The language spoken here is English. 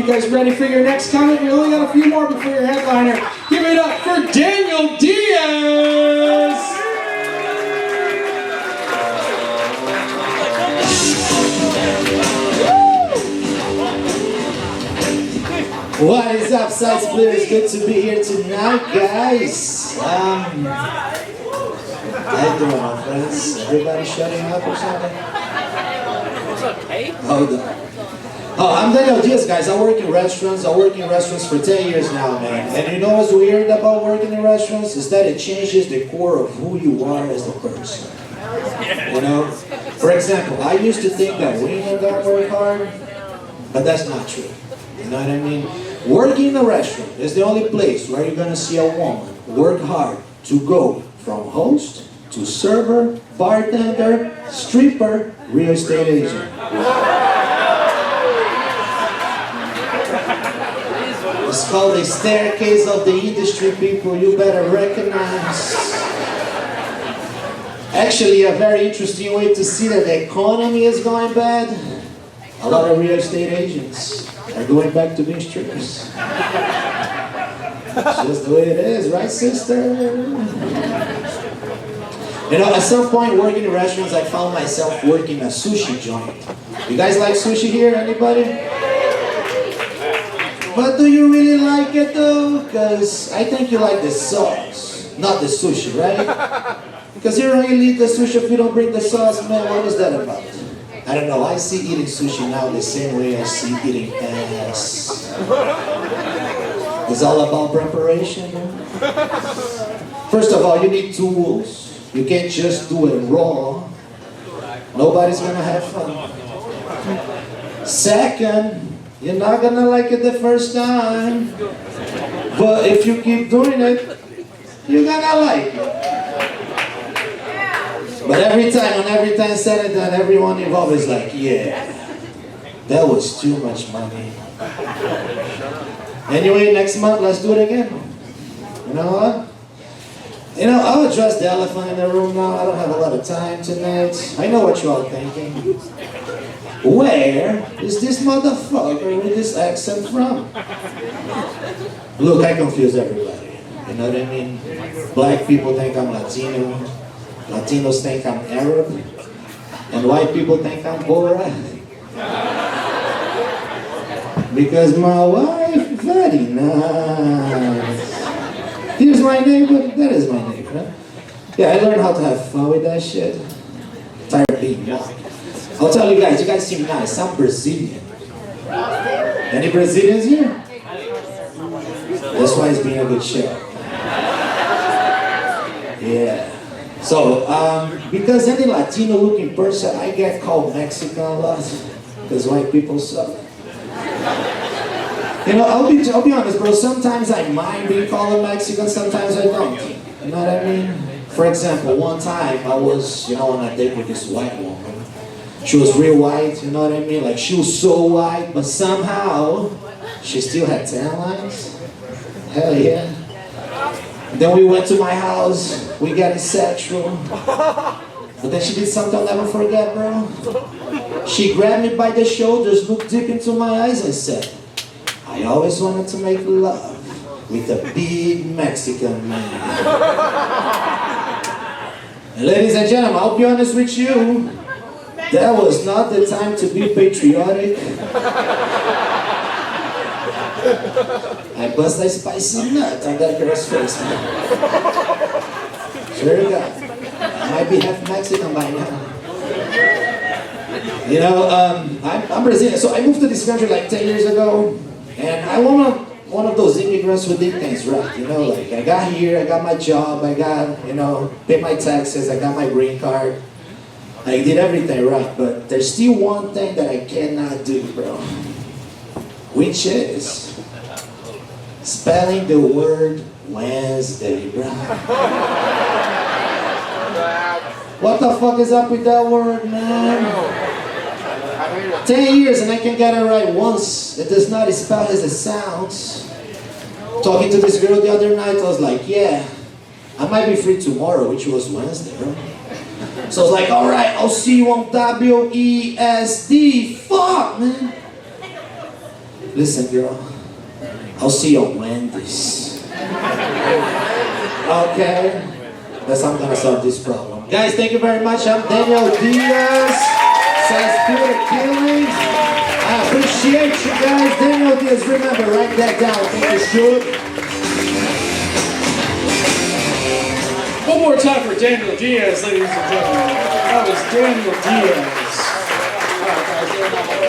guys ready for your next comment? We only got a few more before your headliner. Give it up for Daniel Diaz! What is up, Side Splitters? Good to be here tonight, guys. How you doing, my friends? Everybody shutting up or something? What's up, Kate? Hold on. Oh, I'm Daniel Diaz, guys. I work in restaurants. I work in restaurants for 10 years now, man. And you know what's weird about working in restaurants? Is that it changes the core of who you are as a person. You know? For example, I used to think that women don't work hard, but that's not true. You know what I mean? Working in a restaurant is the only place where you're going to see a woman work hard to go from host to server, bartender, stripper, real estate agent. It's called the staircase of the industry, people. You better recognize. Actually, a very interesting way to see that the economy is going bad. A lot of real estate agents are going back to being strippers. It's just the way it is, right, sister? You know, at some point working in restaurants, I found myself working a sushi joint. You guys like sushi here, anybody? But do you really like it though? Because I think you like the sauce, not the sushi, right? Because you don't really eat the sushi if you don't bring the sauce, man. What is that about? I don't know. I see eating sushi now the same way I see eating ass. It's all about preparation. First of all, you need tools. You can't just do it raw. Nobody's gonna have fun. Second, you're not gonna like it the first time. But if you keep doing it, you're gonna like it. But every time said and done, everyone involved is like, yeah, that was too much money. Anyway, next month, let's do it again. You know what? You know, I'll address the elephant in the room now. I don't have a lot of time tonight. I know what you're all thinking. Where is this motherfucker with this accent from? Look, I confuse everybody. You know what I mean? Black people think I'm Latino. Latinos think I'm Arab. And white people think I'm Borat. Because my wife, very nice. Here's my neighbor, that is my neighbor. Yeah, I learned how to have fun with that shit. Tired of being young. I'll tell you guys seem nice. I'm Brazilian. Any Brazilians here? That's why it's been a good show. Yeah. So, because any Latino looking person, I get called Mexican a lot. Because white people suck. You know, I'll be honest, bro. Sometimes I mind being called a Mexican, sometimes I don't. You know what I mean? For example, one time I was, on a date with this white woman. She was real white, you know what I mean? Like, she was so white, but somehow she still had tan lines. Hell yeah. Then we went to my house, we got sexual. But then she did something I'll never forget, bro. She grabbed me by the shoulders, looked deep into my eyes and said, I always wanted to make love with a big Mexican man. And ladies and gentlemen, I'll be honest with you, that was not the time to be patriotic. I bust a spicy nut on that girl's face, man. Swear to God. I might be half Mexican by now. You know, I'm Brazilian, so I moved to this country like 10 years ago, and I want one of those immigrants who did things right, you know, like I got here, I got my job, I got, paid my taxes, I got my green card. I did everything right, but there's still one thing that I cannot do, bro. Which is spelling the word Wednesday, bro. What the fuck is up with that word, man? 10 years and I can get it right once. It does not spell as it sounds. Talking to this girl the other night, I was like, yeah, I might be free tomorrow, which was Wednesday, bro. So I was like, alright, I'll see you on WESD. Fuck, man. Listen, girl. I'll see you on Wendy's. Okay? That's how I'm gonna solve this problem. Guys, thank you very much. I'm Daniel Diaz. Says Spirit Killings. I appreciate you guys. Daniel Diaz, remember, write that down. Think you should. One more time for Daniel Diaz, ladies and gentlemen. That was Daniel Diaz.